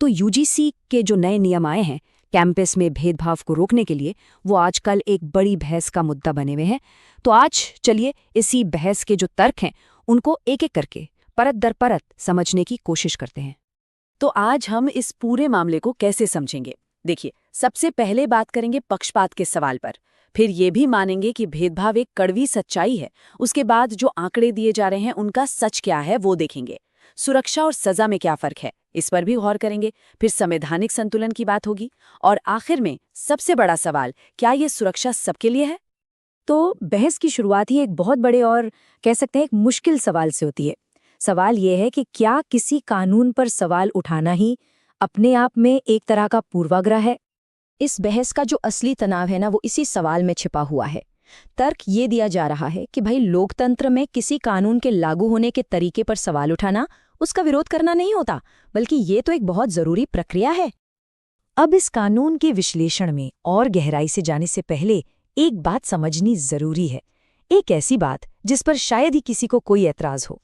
तो यूजीसी के जो नए नियम आए हैं कैंपस में भेदभाव को रोकने के लिए, वो आजकल एक बड़ी बहस का मुद्दा बने हुए हैं। तो आज चलिए इसी बहस के जो तर्क हैं उनको एक एक करके परत दर परत समझने की कोशिश करते हैं। तो आज हम इस पूरे मामले को कैसे समझेंगे? देखिए, सबसे पहले बात करेंगे पक्षपात के सवाल पर, फिर ये भी मानेंगे कि भेदभाव एक कड़वी सच्चाई है। उसके बाद जो आंकड़े दिए जा रहे हैं उनका सच क्या है वो देखेंगे। सुरक्षा और सजा में क्या फर्क है इस पर भी गौर करेंगे। फिर संवैधानिक संतुलन की बात होगी और आखिर में सबसे बड़ा सवाल, क्या ये सुरक्षा सबके लिए है? तो बहस की शुरुआत ही एक बहुत बड़े और कह सकते हैं एक मुश्किल सवाल से होती है। सवाल ये है कि क्या किसी कानून पर सवाल उठाना ही अपने आप में एक तरह का पूर्वाग्रह है? इस बहस का जो असली तनाव है ना, वो इसी सवाल में छिपा हुआ है। तर्क ये दिया जा रहा है कि भाई लोकतंत्र में किसी कानून के लागू होने के तरीके पर सवाल उठाना, उसका विरोध करना नहीं होता, बल्कि ये तो एक बहुत जरूरी प्रक्रिया है। अब इस कानून के विश्लेषण में और गहराई से जाने से पहले एक बात समझनी जरूरी है, एक ऐसी बात जिस पर शायद ही किसी को कोई ऐतराज हो।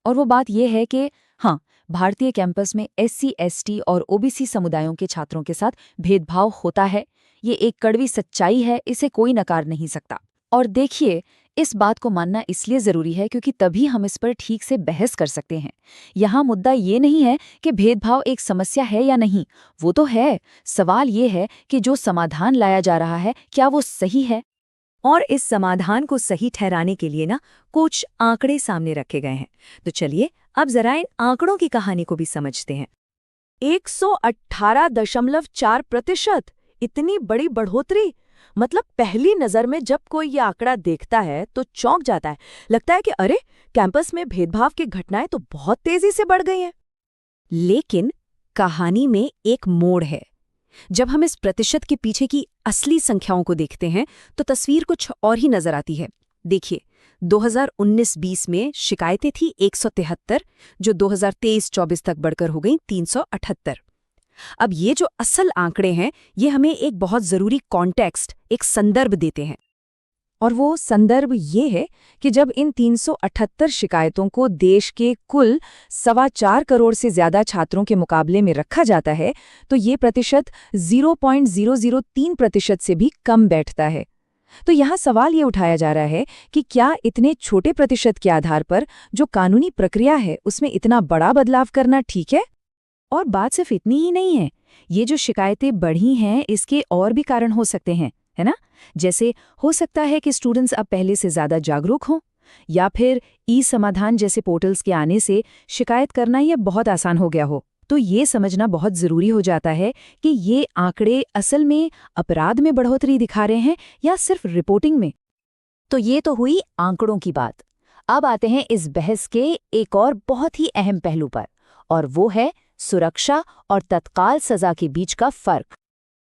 और वो बात यह है कि हाँ, भारतीय कैंपस में SC, ST और OBC समुदायों के छात्रों के साथ भेदभाव होता है। ये एक कड़वी सच्चाई है, इसे कोई नकार नहीं सकता। और देखिए, इस बात को मानना इसलिए ज़रूरी है क्योंकि तभी हम इस पर ठीक से बहस कर सकते हैं। यहाँ मुद्दा ये नहीं है कि भेदभाव एक समस्या है या नहीं, वो तो है। सवाल ये है कि जो समाधान लाया जा रहा है, क्या वो सही है? और इस समाधान को सही ठहराने के लिए ना कुछ आंकड़े सामने रखे गए हैं। तो चलिए अब जरा इन आंकड़ों की कहानी को भी समझते हैं। 118.4%, इतनी बड़ी बढ़ोतरी! मतलब पहली नजर में जब कोई ये आंकड़ा देखता है तो चौंक जाता है। लगता है कि अरे, कैंपस में भेदभाव की घटनाएं तो बहुत तेजी से बढ़ गई हैं। लेकिन कहानी में एक मोड़ है। जब हम इस प्रतिशत के पीछे की असली संख्याओं को देखते हैं तो तस्वीर कुछ और ही नजर आती है। देखिए, 2019-20 में शिकायतें थी 173, जो 2023-24 तक बढ़कर हो गई 378। अब ये जो असल आंकड़े हैं, ये हमें एक बहुत जरूरी कॉन्टेक्स्ट, एक संदर्भ देते हैं। और वो संदर्भ ये है कि जब इन 378 शिकायतों को देश के कुल 4.25 करोड़ से ज्यादा छात्रों के मुकाबले में रखा जाता है, तो ये प्रतिशत 0.003% से भी कम बैठता है। तो यहाँ सवाल ये उठाया जा रहा है कि क्या इतने छोटे प्रतिशत के आधार पर जो कानूनी प्रक्रिया है उसमें इतना बड़ा बदलाव करना ठीक है? और बात सिर्फ इतनी ही नहीं है। ये जो शिकायतें बढ़ी हैं, इसके और भी कारण हो सकते हैं, है ना? जैसे हो सकता है कि स्टूडेंट्स अब पहले से ज्यादा जागरूक हों, या फिर ई-समाधान जैसे पोर्टल्स के आने से शिकायत करना ये बहुत आसान हो गया हो। तो ये समझना बहुत जरूरी हो जाता है कि ये आंकड़े असल में अपराध में बढ़ोतरी दिखा रहे हैं या सिर्फ रिपोर्टिंग में। तो ये तो हुई आंकड़ों की बात। अब आते हैं इस बहस के एक और बहुत ही अहम पहलू पर, और वो है सुरक्षा और तत्काल सजा के बीच का फर्क।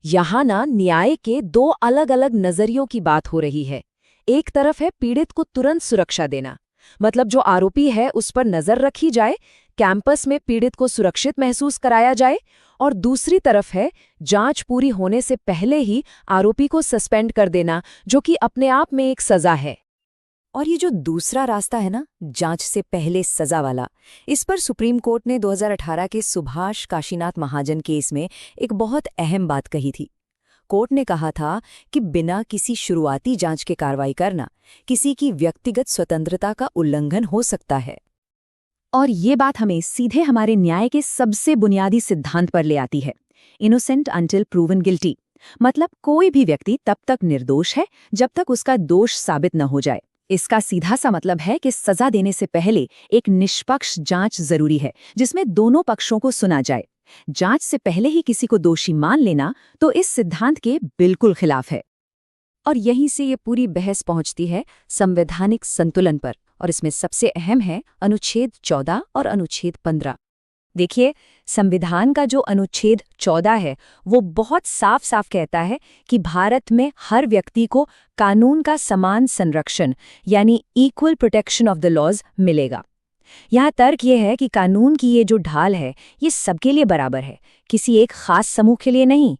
यहाँ ना न्याय के दो अलग अलग नजरियों की बात हो रही है। एक तरफ है पीड़ित को तुरंत सुरक्षा देना, मतलब जो आरोपी है उस पर नजर रखी जाए, कैंपस में पीड़ित को सुरक्षित महसूस कराया जाए। और दूसरी तरफ है जांच पूरी होने से पहले ही आरोपी को सस्पेंड कर देना, जो कि अपने आप में एक सजा है। और ये जो दूसरा रास्ता है ना, जांच से पहले सजा वाला, इस पर सुप्रीम कोर्ट ने 2018 के सुभाष काशीनाथ महाजन केस में एक बहुत अहम बात कही थी। कोर्ट ने कहा था कि बिना किसी शुरुआती जांच के कार्रवाई करना किसी की व्यक्तिगत स्वतंत्रता का उल्लंघन हो सकता है। और ये बात हमें सीधे हमारे न्याय के सबसे बुनियादी सिद्धांत पर ले आती है, इनोसेंट अंटिल प्रूवन गिल्टी। मतलब कोई भी व्यक्ति तब तक निर्दोष है जब तक उसका दोष साबित न हो जाए। इसका सीधा सा मतलब है कि सजा देने से पहले एक निष्पक्ष जांच जरूरी है, जिसमें दोनों पक्षों को सुना जाए। जांच से पहले ही किसी को दोषी मान लेना तो इस सिद्धांत के बिल्कुल खिलाफ है। और यहीं से ये पूरी बहस पहुंचती है संवैधानिक संतुलन पर, और इसमें सबसे अहम है अनुच्छेद 14 और अनुच्छेद 15। देखिए, संविधान का जो अनुच्छेद 14 है वो बहुत साफ साफ कहता है कि भारत में हर व्यक्ति को कानून का समान संरक्षण, यानी equal protection of the laws मिलेगा। यहाँ तर्क ये है कि कानून की ये जो ढाल है ये सबके लिए बराबर है, किसी एक खास समूह के लिए नहीं।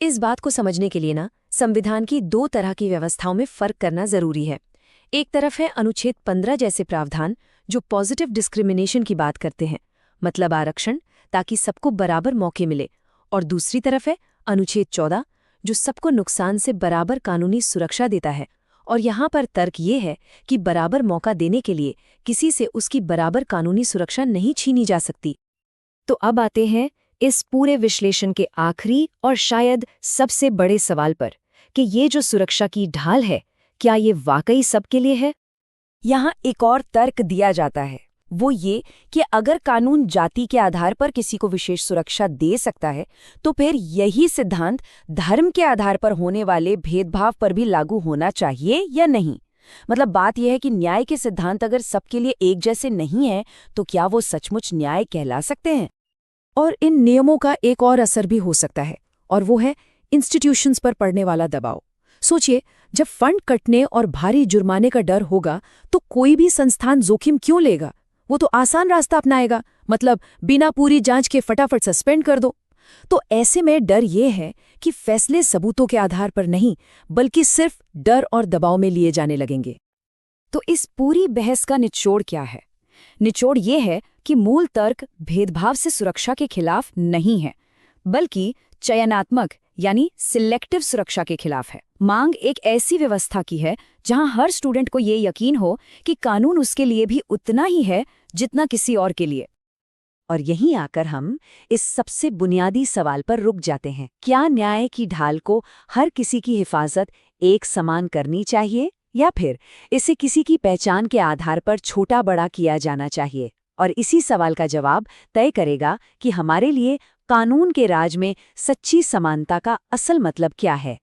इस बात को समझने के लिए ना संविधान की दो तरह की व्यवस्थाओं में फर्क करना जरूरी है। एक तरफ है अनुच्छेद 15 जैसे प्रावधान जो पॉजिटिव डिस्क्रिमिनेशन की बात करते हैं, मतलब आरक्षण, ताकि सबको बराबर मौके मिले। और दूसरी तरफ है अनुच्छेद 14, जो सबको नुकसान से बराबर कानूनी सुरक्षा देता है। और यहाँ पर तर्क ये है कि बराबर मौका देने के लिए किसी से उसकी बराबर कानूनी सुरक्षा नहीं छीनी जा सकती। तो अब आते हैं इस पूरे विश्लेषण के आखिरी और शायद सबसे बड़े सवाल पर कि ये जो सुरक्षा की ढाल है, क्या ये वाकई सबके लिए है? यहाँ एक और तर्क दिया जाता है, वो ये कि अगर कानून जाति के आधार पर किसी को विशेष सुरक्षा दे सकता है, तो फिर यही सिद्धांत धर्म के आधार पर होने वाले भेदभाव पर भी लागू होना चाहिए या नहीं। मतलब बात यह है कि न्याय के सिद्धांत अगर सबके लिए एक जैसे नहीं है, तो क्या वो सचमुच न्याय कहला सकते हैं? और इन नियमों का एक और असर भी हो सकता है, और वो है इंस्टीट्यूशंस पर पड़ने वाला दबाव। सोचिए, जब फंड कटने और भारी जुर्माने का डर होगा, तो कोई भी संस्थान जोखिम क्यों लेगा? वो तो आसान रास्ता अपनाएगा, मतलब बिना पूरी जांच के फटाफट सस्पेंड कर दो। तो ऐसे में डर ये है कि फैसले सबूतों के आधार पर नहीं, बल्कि सिर्फ डर और दबाव में लिए जाने लगेंगे। तो इस पूरी बहस का निचोड़ क्या है? निचोड़ ये है कि मूल तर्क भेदभाव से सुरक्षा के खिलाफ नहीं है, बल्कि चयनात्मक यानी सिलेक्टिव सुरक्षा के खिलाफ है। मांग एक ऐसी व्यवस्था की है जहां हर स्टूडेंट को ये यकीन हो कि कानून उसके लिए भी उतना ही है जितना किसी और के लिए। और यहीं आकर हम इस सबसे बुनियादी सवाल पर रुक जाते हैं, क्या न्याय की ढाल को हर किसी की हिफाजत एक समान करनी चाहिए, या फिर इसे किसी की पहचान के आधार पर छोटा बड़ा किया जाना चाहिए? और इसी सवाल का जवाब तय करेगा कि हमारे लिए कानून के राज में सच्ची समानता का असल मतलब क्या है।